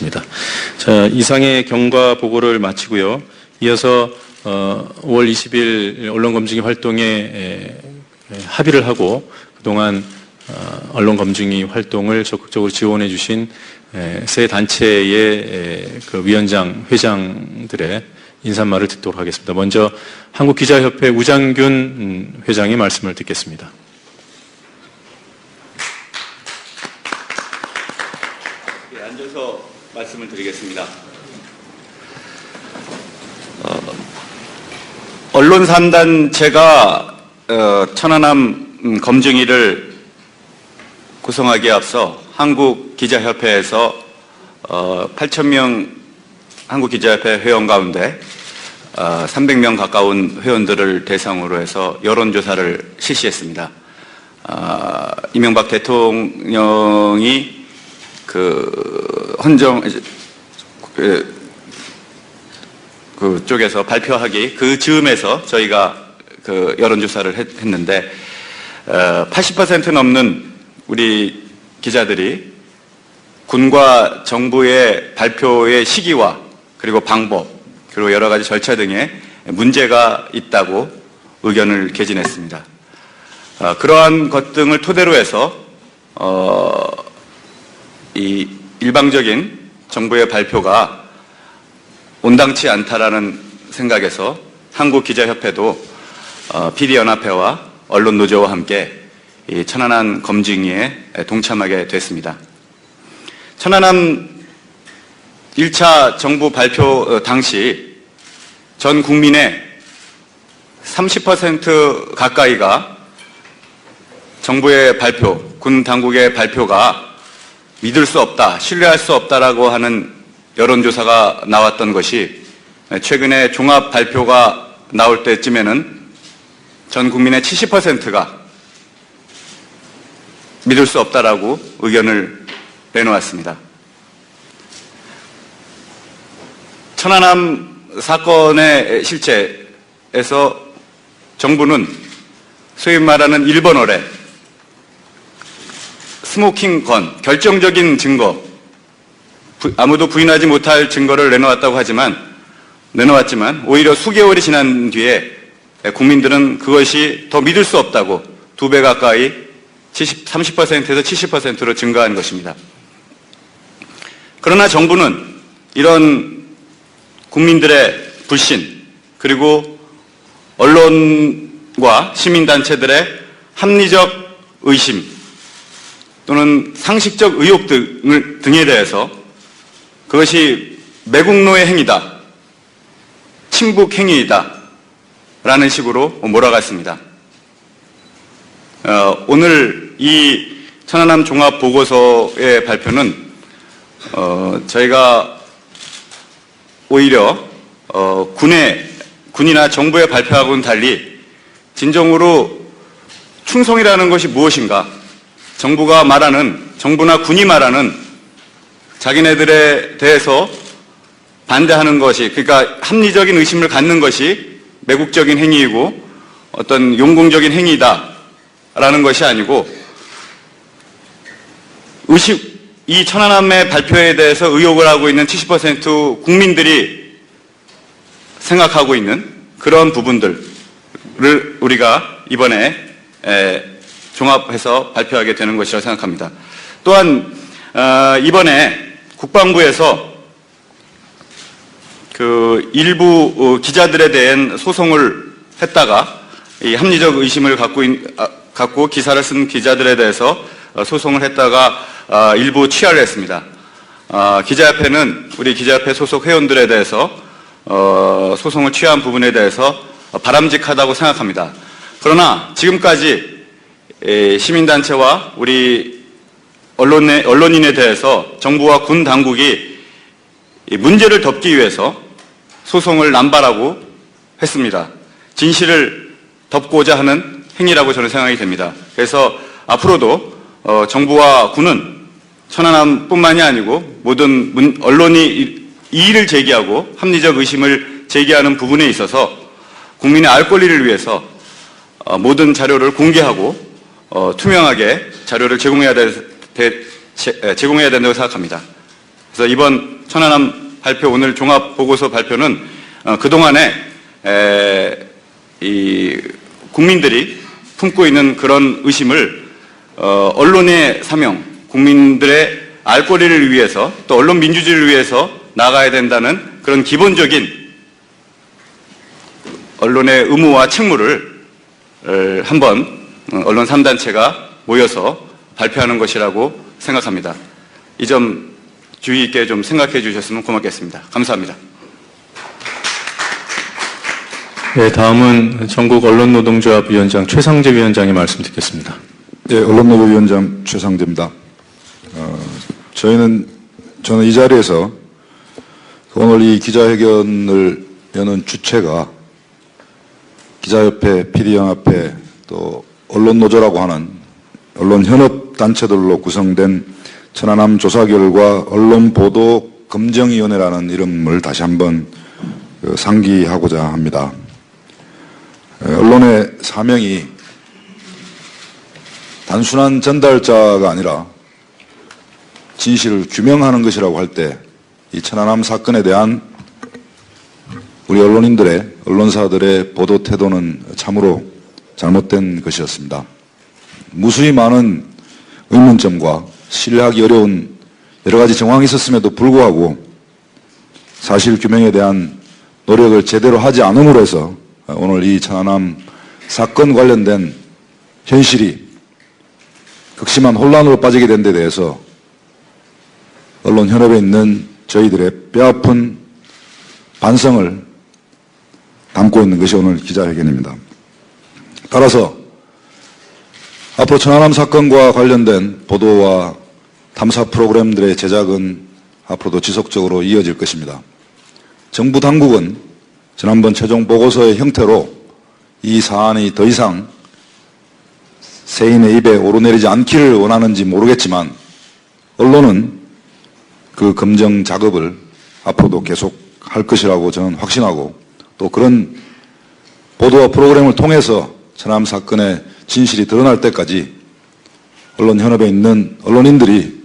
하겠습니다. 자, 이상의 경과 보고를 마치고요. 이어서 5월 20일 언론검증위 활동에 합의를 하고 그동안 언론검증위 활동을 적극적으로 지원해 주신 세 단체의 그 위원장, 회장들의 인사말을 듣도록 하겠습니다. 먼저 한국기자협회 우장균 회장의 말씀을 듣겠습니다. 앉아서 말씀을 드리겠습니다. 언론 3단체가 천안함 검증위를 구성하기에 앞서 한국기자협회에서 8,000명 한국기자협회 회원 가운데 300명 가까운 회원들을 대상으로 해서 여론조사를 실시했습니다. 이명박 대통령이 그쪽에서 발표하기 그 즈음에서 저희가 그 여론조사를 했는데 80% 넘는 우리 기자들이 군과 정부의 발표의 시기와 그리고 방법 그리고 여러 가지 절차 등에 문제가 있다고 의견을 개진했습니다. 그러한 것 등을 토대로 해서 이 일방적인 정부의 발표가 온당치 않다라는 생각에서 한국기자협회도 PD연합회와 언론노조와 함께 이 천안함 검증위에 동참하게 됐습니다. 천안함 1차 정부 발표 당시 전 국민의 30% 가까이가 정부의 발표, 군 당국의 발표가 믿을 수 없다, 신뢰할 수 없다라고 하는 여론조사가 나왔던 것이 최근에 종합 발표가 나올 때쯤에는 전 국민의 70%가 믿을 수 없다라고 의견을 내놓았습니다. 천안함 사건의 실체에서 정부는 소위 말하는 일본어뢰, 스모킹건, 결정적인 증거, 아무도 부인하지 못할 증거를 내놓았지만 오히려 수개월이 지난 뒤에 국민들은 그것이 더 믿을 수 없다고 2배 가까이 30%에서 70%로 증가한 것입니다. 그러나 정부는 이런 국민들의 불신 그리고 언론과 시민단체들의 합리적 의심 또는 상식적 의혹 등에 대해서 그것이 매국노의 행위다, 친북 행위이다 라는 식으로 몰아갔습니다. 오늘 이 천안함 종합보고서의 발표는 저희가 오히려 군이나 정부의 발표하고는 달리 진정으로 충성이라는 것이 무엇인가, 정부나 군이 말하는 자기네들에 대해서 반대하는 것이, 그러니까 합리적인 의심을 갖는 것이 매국적인 행위이고 어떤 용공적인 행위다라는 것이 아니고 이 천안함의 발표에 대해서 의혹을 하고 있는 70% 국민들이 생각하고 있는 그런 부분들을 우리가 이번에 종합해서 발표하게 되는 것이라고 생각합니다. 또한 이번에 국방부에서 그 일부 기자들에 대한 소송을 했다가 이 합리적 의심을 갖고 기사를 쓴 기자들에 대해서 소송을 했다가 일부 취하를 했습니다. 기자협회는 우리 기자협회 소속 회원들에 대해서 소송을 취한 부분에 대해서 바람직하다고 생각합니다. 그러나 지금까지 시민단체와 우리 언론인에 대해서 정부와 군 당국이 문제를 덮기 위해서 소송을 남발하고 했습니다. 진실을 덮고자 하는 행위라고 저는 생각이 됩니다. 그래서 앞으로도 정부와 군은 천안함뿐만이 아니고 모든 언론이 이의를 제기하고 합리적 의심을 제기하는 부분에 있어서 국민의 알 권리를 위해서 모든 자료를 공개하고 투명하게 자료를 제공해야 된다고 생각합니다. 그래서 이번 천안함 발표, 오늘 종합보고서 발표는 그동안에 이 국민들이 품고 있는 그런 의심을 언론의 사명, 국민들의 알 권리를 위해서 또 언론 민주주의를 위해서 나가야 된다는 그런 기본적인 언론의 의무와 책무를 한번 언론 3단체가 모여서 발표하는 것이라고 생각합니다. 이 점 주의 있게 좀 생각해 주셨으면 고맙겠습니다. 감사합니다. 네, 다음은 전국 언론노동조합위원장 최상재 위원장의 말씀 듣겠습니다. 네, 언론노조위원장 최상재입니다. 저는 이 자리에서 오늘 이 기자회견을 여는 주체가 기자협회, PD연합회, 또 언론노조라고 하는 언론현업단체들로 구성된 천안함 조사 결과 언론보도검증위원회라는 이름을 다시 한번 상기하고자 합니다. 언론의 사명이 단순한 전달자가 아니라 진실을 규명하는 것이라고 할 때 이 천안함 사건에 대한 우리 언론인들의, 언론사들의 보도 태도는 참으로 잘못된 것이었습니다. 무수히 많은 의문점과 신뢰하기 어려운 여러 가지 정황이 있었음에도 불구하고 사실 규명에 대한 노력을 제대로 하지 않음으로 해서 오늘 이 천안함 사건 관련된 현실이 극심한 혼란으로 빠지게 된 데 대해서 언론현업에 있는 저희들의 뼈아픈 반성을 담고 있는 것이 오늘 기자회견입니다. 따라서 앞으로 천안함 사건과 관련된 보도와 탐사 프로그램들의 제작은 앞으로도 지속적으로 이어질 것입니다. 정부 당국은 지난번 최종 보고서의 형태로 이 사안이 더 이상 세인의 입에 오르내리지 않기를 원하는지 모르겠지만 언론은 그 검증 작업을 앞으로도 계속할 것이라고 저는 확신하고 또 그런 보도와 프로그램을 통해서 천안함 사건의 진실이 드러날 때까지 언론현업에 있는 언론인들이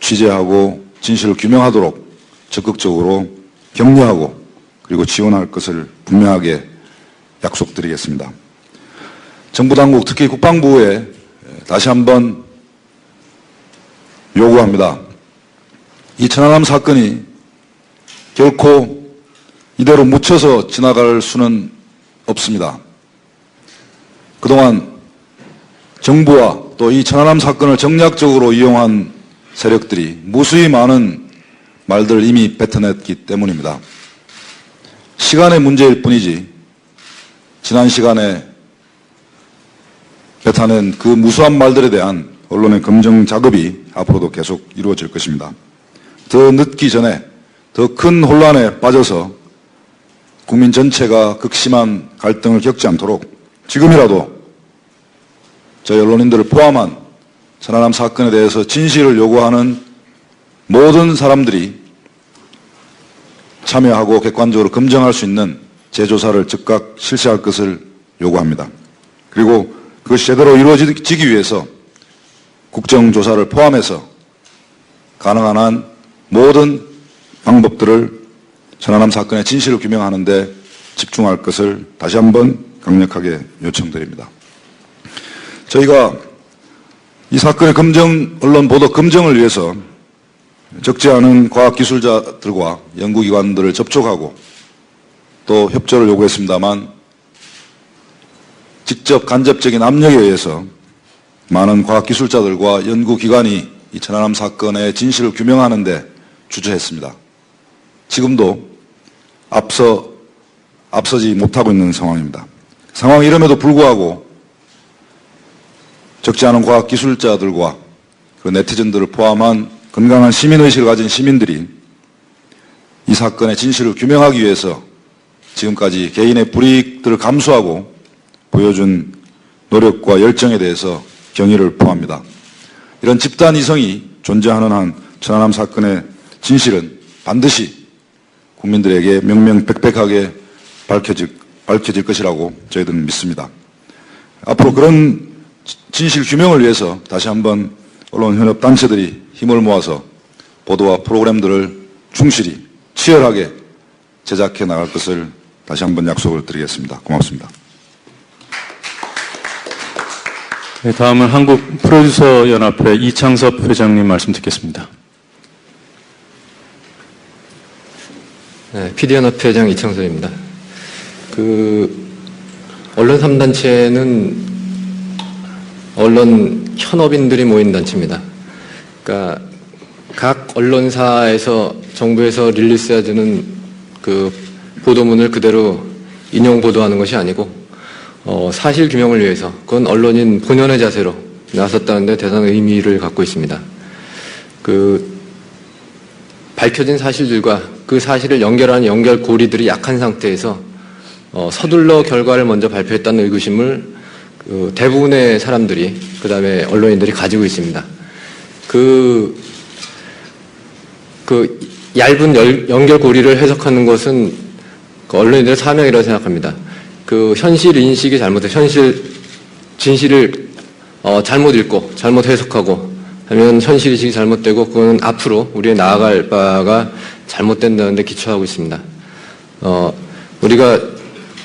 취재하고 진실을 규명하도록 적극적으로 격려하고 그리고 지원할 것을 분명하게 약속드리겠습니다. 정부 당국, 특히 국방부에 다시 한번 요구합니다. 이 천안함 사건이 결코 이대로 묻혀서 지나갈 수는 없습니다. 그동안 정부와 또 이 천안함 사건을 정략적으로 이용한 세력들이 무수히 많은 말들을 이미 뱉어냈기 때문입니다. 시간의 문제일 뿐이지 지난 시간에 뱉어낸 그 무수한 말들에 대한 언론의 검증 작업이 앞으로도 계속 이루어질 것입니다. 더 늦기 전에 더 큰 혼란에 빠져서 국민 전체가 극심한 갈등을 겪지 않도록 지금이라도 저희 언론인들을 포함한 천안함 사건에 대해서 진실을 요구하는 모든 사람들이 참여하고 객관적으로 검증할 수 있는 재조사를 즉각 실시할 것을 요구합니다. 그리고 그것이 제대로 이루어지기 위해서 국정조사를 포함해서 가능한 한 모든 방법들을 천안함 사건의 진실을 규명하는 데 집중할 것을 다시 한번 강력하게 요청드립니다. 저희가 이 사건의 언론 보도 검증을 위해서 적지 않은 과학기술자들과 연구기관들을 접촉하고 또 협조를 요구했습니다만 직접 간접적인 압력에 의해서 많은 과학기술자들과 연구기관이 이 천안함 사건의 진실을 규명하는 데 주저했습니다. 지금도 앞서지 못하고 있는 상황입니다. 상황이 이름에도 불구하고 적지 않은 과학기술자들과 그 네티즌들을 포함한 건강한 시민의식을 가진 시민들이 이 사건의 진실을 규명하기 위해서 지금까지 개인의 불이익들을 감수하고 보여준 노력과 열정에 대해서 경의를 표합니다. 이런 집단 이성이 존재하는 한 천안함 사건의 진실은 반드시 국민들에게 명명백백하게 밝혀질 것이라고 저희들은 믿습니다. 앞으로 그런 진실 규명을 위해서 다시 한번 언론현업단체들이 힘을 모아서 보도와 프로그램들을 충실히 치열하게 제작해 나갈 것을 다시 한번 약속을 드리겠습니다. 고맙습니다. 네, 다음은 한국 프로듀서 연합회 이창섭 회장님 말씀 듣겠습니다. 네, PD연합회 회장 이창섭입니다. 언론 3단체는 언론 현업인들이 모인 단체입니다. 그러니까 각 언론사에서 정부에서 릴리스해주는 그 보도문을 그대로 인용 보도하는 것이 아니고 사실 규명을 위해서 그건 언론인 본연의 자세로 나섰다는데 대단한 의미를 갖고 있습니다. 밝혀진 사실들과 그 사실을 연결하는 연결고리들이 약한 상태에서 서둘러 결과를 먼저 발표했다는 의구심을 대부분의 사람들이 그다음에 언론인들이 가지고 있습니다. 얇은 연결고리를 해석하는 것은 언론인들의 사명이라고 생각합니다. 현실 인식이 잘못해 진실을 잘못 읽고 잘못 해석하고 하면 현실 인식이 잘못되고 그건 앞으로 우리의 나아갈 바가 잘못된다는 데 기초하고 있습니다. 우리가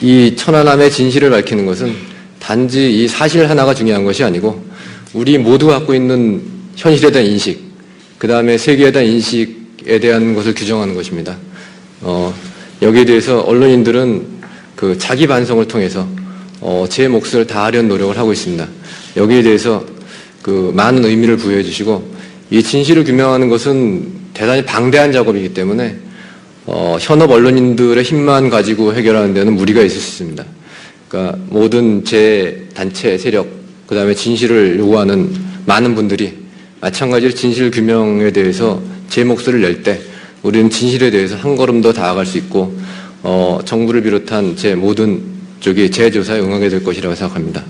이 천안함의 진실을 밝히는 것은 단지 이 사실 하나가 중요한 것이 아니고 우리 모두가 갖고 있는 현실에 대한 인식, 그 다음에 세계에 대한 인식에 대한 것을 규정하는 것입니다. 여기에 대해서 언론인들은 자기 반성을 통해서 제 몫을 다하려는 노력을 하고 있습니다. 여기에 대해서 많은 의미를 부여해 주시고 이 진실을 규명하는 것은 대단히 방대한 작업이기 때문에 현업 언론인들의 힘만 가지고 해결하는 데는 무리가 있을 수 있습니다. 그러니까 모든 제 단체 세력, 그 다음에 진실을 요구하는 많은 분들이 마찬가지로 진실 규명에 대해서 제 목소리를 낼 때 우리는 진실에 대해서 한 걸음 더 다가갈 수 있고 정부를 비롯한 제 모든 쪽이 제 조사에 응하게 될 것이라고 생각합니다.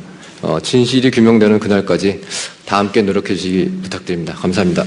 진실이 규명되는 그날까지 다 함께 노력해 주시기 부탁드립니다. 감사합니다.